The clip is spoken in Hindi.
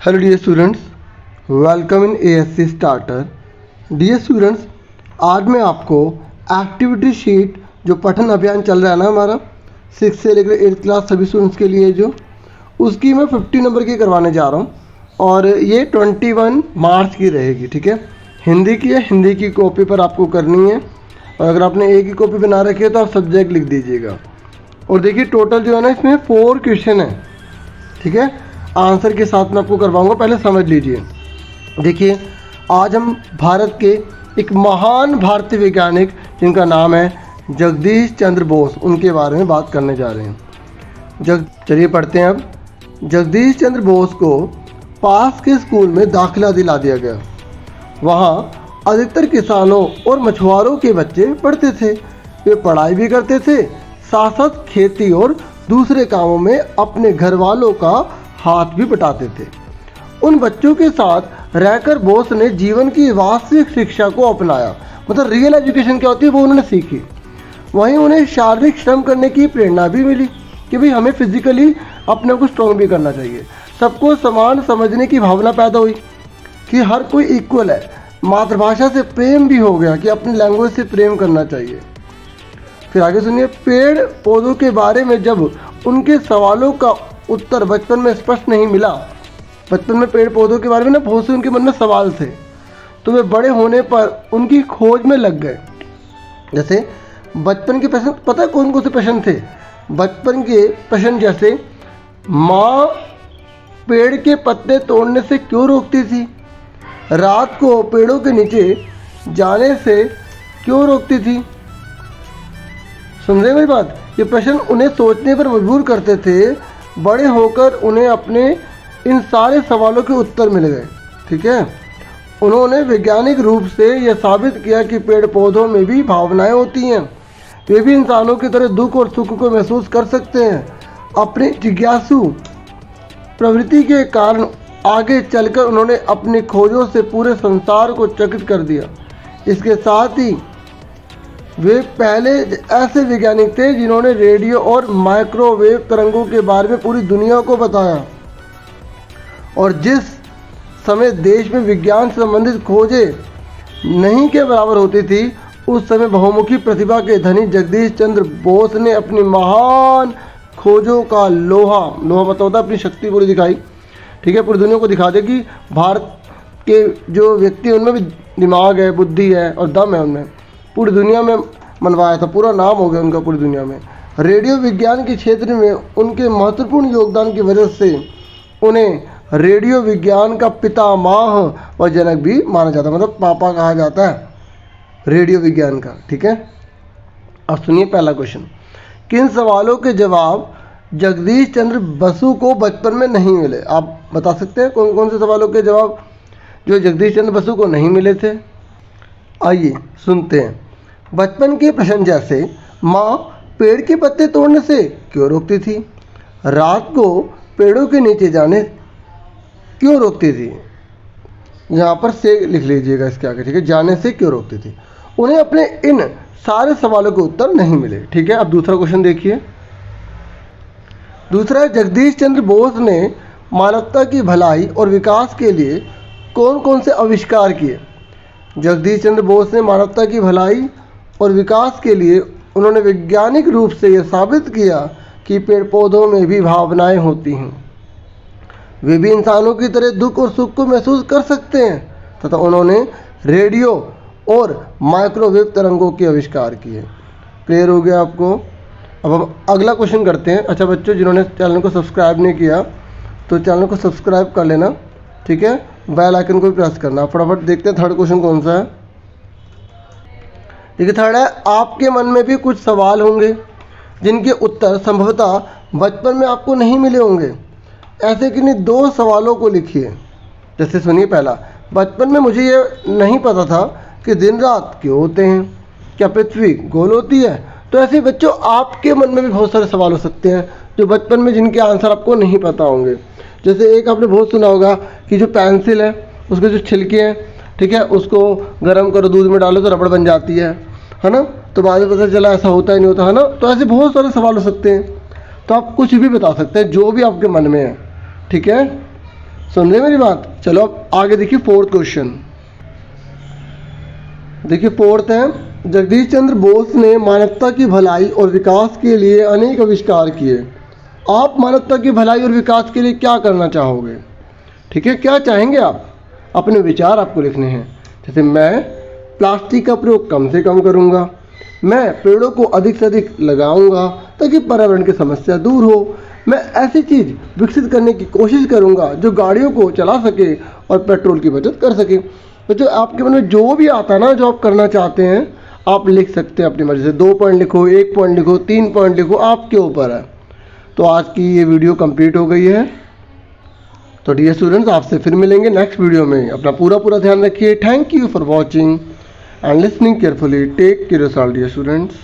Hello dear students, welcome in ASC starter. Dear students, आज मैं आपको एक्टिविटी शीट जो पठन अभियान चल रहा है ना हमारा 6 से लेकर 8th क्लास सभी स्टूडेंट्स के लिए, जो उसकी मैं 50 नंबर की करवाने जा रहा हूँ और ये 21 मार्च की रहेगी। ठीक है, हिंदी की है, हिंदी की कॉपी पर आपको करनी है और अगर आपने एक ही कॉपी बना रखी है तो आप सब्जेक्ट लिख दीजिएगा। और देखिए टोटल जो है ना इसमें 4 क्वेश्चन है। ठीक है, आंसर के साथ मैं आपको करवाऊंगा, पहले समझ लीजिए। देखिए आज हम भारत के एक महान भारतीय वैज्ञानिक जिनका नाम है जगदीश चंद्र बोस, उनके बारे में बात करने जा रहे हैं। चलिए पढ़ते हैं अब। जगदीश चंद्र बोस को पास के स्कूल में दाखिला दिला दिया गया। वहाँ अधिकतर किसानों और मछुआरों के बच्चे पढ़ते थे। वे पढ़ाई भी करते थे, साथ साथ खेती और दूसरे कामों में अपने घर वालों का हाथ भी बटाते थे। उन बच्चों के साथ रहकर बोस ने जीवन की वास्तविक शिक्षा को अपनाया, मतलब रियल एजुकेशन क्या होती है वो उन्होंने सीखी। वहीं उन्हें शारीरिक श्रम करने की प्रेरणा भी मिली कि भाई हमें फिजिकली अपने को स्ट्रॉन्ग भी करना चाहिए। सबको समान समझने की भावना पैदा हुई कि हर कोई इक्वल है। मातृभाषा से प्रेम भी हो गया कि अपनी लैंग्वेज से प्रेम करना चाहिए। फिर आगे सुनिए, पेड़ पौधों के बारे में जब उनके सवालों का उत्तर बचपन में स्पष्ट नहीं मिला, बचपन में पेड़ पौधों के बारे में ना बहुत से उनके मन में सवाल थे, तो वे बड़े होने पर उनकी खोज में लग गए। जैसे बचपन के प्रश्न, पता है कौन कौन से प्रश्न थे? बचपन के प्रश्न जैसे माँ पेड़ के पत्ते तोड़ने से क्यों रोकती थी, रात को पेड़ों के नीचे जाने से क्यों रोकती थी। सुन रहे मेरी बात? ये प्रश्न उन्हें सोचने पर मजबूर करते थे। बड़े होकर उन्हें अपने इन सारे सवालों के उत्तर मिल गए। ठीक है, उन्होंने वैज्ञानिक रूप से यह साबित किया कि पेड़ पौधों में भी भावनाएं होती हैं, वे भी इंसानों की तरह दुख और सुख को महसूस कर सकते हैं। अपनी जिज्ञासु प्रवृत्ति के कारण आगे चलकर उन्होंने अपनी खोजों से पूरे संसार को चकित कर दिया। इसके साथ ही वे पहले ऐसे वैज्ञानिक थे जिन्होंने रेडियो और माइक्रोवेव तरंगों के बारे में पूरी दुनिया को बताया। और जिस समय देश में विज्ञान से संबंधित खोजें नहीं के बराबर होती थी, उस समय बहुमुखी प्रतिभा के धनी जगदीश चंद्र बोस ने अपनी महान खोजों का लोहा मतलब होता है अपनी शक्ति पूरी दिखाई। ठीक है, पूरी दुनिया को दिखा दे कि भारत के जो व्यक्ति उनमें भी दिमाग है, बुद्धि है और दम है, उनमें पूरी दुनिया में मनवाया था। पूरा नाम हो गया उनका पूरी दुनिया में। रेडियो विज्ञान के क्षेत्र में उनके महत्वपूर्ण योगदान की वजह से उन्हें रेडियो विज्ञान का पितामह व जनक भी माना जाता है, मतलब पापा कहा जाता है रेडियो विज्ञान का। ठीक है, अब सुनिए पहला क्वेश्चन। किन सवालों के जवाब जगदीश चंद्र बसु को बचपन में नहीं मिले? आप बता सकते हैं कौन कौन से सवालों के जवाब जो जगदीश चंद्र बसु को नहीं मिले थे? आइए सुनते हैं। बचपन के प्रश्न जैसे माँ पेड़ के पत्ते तोड़ने से क्यों रोकती थी, रात को पेड़ों के नीचे जाने क्यों रोकती थी, यहाँ पर से लिख लीजिएगा इसके आगे। ठीक है, जाने से क्यों रोकती थी। उन्हें अपने इन सारे सवालों के उत्तर नहीं मिले। ठीक है, अब दूसरा क्वेश्चन देखिए। दूसरा है, जगदीश चंद्र बोस ने मानवता की भलाई और विकास के लिए कौन कौन से आविष्कार किए? जगदीश चंद्र बोस ने मानवता की भलाई और विकास के लिए उन्होंने वैज्ञानिक रूप से यह साबित किया कि पेड़ पौधों में भी भावनाएं होती हैं, वे भी इंसानों की तरह दुख और सुख को महसूस कर सकते हैं, तथा उन्होंने रेडियो और माइक्रोवेव तरंगों के आविष्कार किए। क्लियर हो गया आपको? अब हम अगला क्वेश्चन करते हैं। अच्छा बच्चों, जिन्होंने चैनल को सब्सक्राइब नहीं किया तो चैनल को सब्सक्राइब कर लेना। ठीक है, बेल आइकन को भी प्रेस करना। फटाफट देखते हैं थर्ड क्वेश्चन कौन सा है। देखिए थर्ड है, आपके मन में भी कुछ सवाल होंगे जिनके उत्तर संभवतः बचपन में आपको नहीं मिले होंगे। ऐसे किन्हीं 2 सवालों को लिखिए। जैसे सुनिए पहला, बचपन में मुझे ये नहीं पता था कि दिन रात क्यों होते हैं, क्या पृथ्वी गोल होती है। तो ऐसे बच्चों आपके मन में भी बहुत सारे सवाल हो सकते हैं जो बचपन में जिनके आंसर आपको नहीं पता होंगे। जैसे एक आपने बहुत सुना होगा कि जो पेंसिल है उसके जो छिलके हैं, ठीक है, उसको गर्म करो, दूध में डालो तो रबड़ बन जाती है ना। तो बाद में पता चला ऐसा होता ही नहीं होता, है ना। तो ऐसे बहुत सारे सवाल हो सकते हैं। तो आप कुछ भी बता सकते हैं जो भी आपके मन में है। ठीक है, सुन रहे मेरी बात? चलो अब आगे देखिए फोर्थ क्वेश्चन। देखिए फोर्थ है, जगदीश चंद्र बोस ने मानवता की भलाई और विकास के लिए अनेक आविष्कार किए। आप मानवता की भलाई और विकास के लिए क्या करना चाहोगे? ठीक है, क्या चाहेंगे आप? अपने विचार आपको लिखने हैं। जैसे मैं प्लास्टिक का प्रयोग कम से कम करूँगा, मैं पेड़ों को अधिक से अधिक लगाऊंगा ताकि पर्यावरण की समस्या दूर हो, मैं ऐसी चीज़ विकसित करने की कोशिश करूंगा जो गाड़ियों को चला सके और पेट्रोल की बचत कर सके। तो जो आपके मन में जो भी आता है ना, जो आप करना चाहते हैं, आप लिख सकते हैं अपनी मर्जी से। 2 पॉइंट लिखो, 1 पॉइंट लिखो, 3 पॉइंट लिखो, आपके ऊपर है। तो आज की ये वीडियो कंप्लीट हो गई है। तो डियर स्टूडेंट्स, आपसे फिर मिलेंगे नेक्स्ट वीडियो में। अपना पूरा ध्यान रखिए। Thank you for watching and listening carefully. Take care, dear students.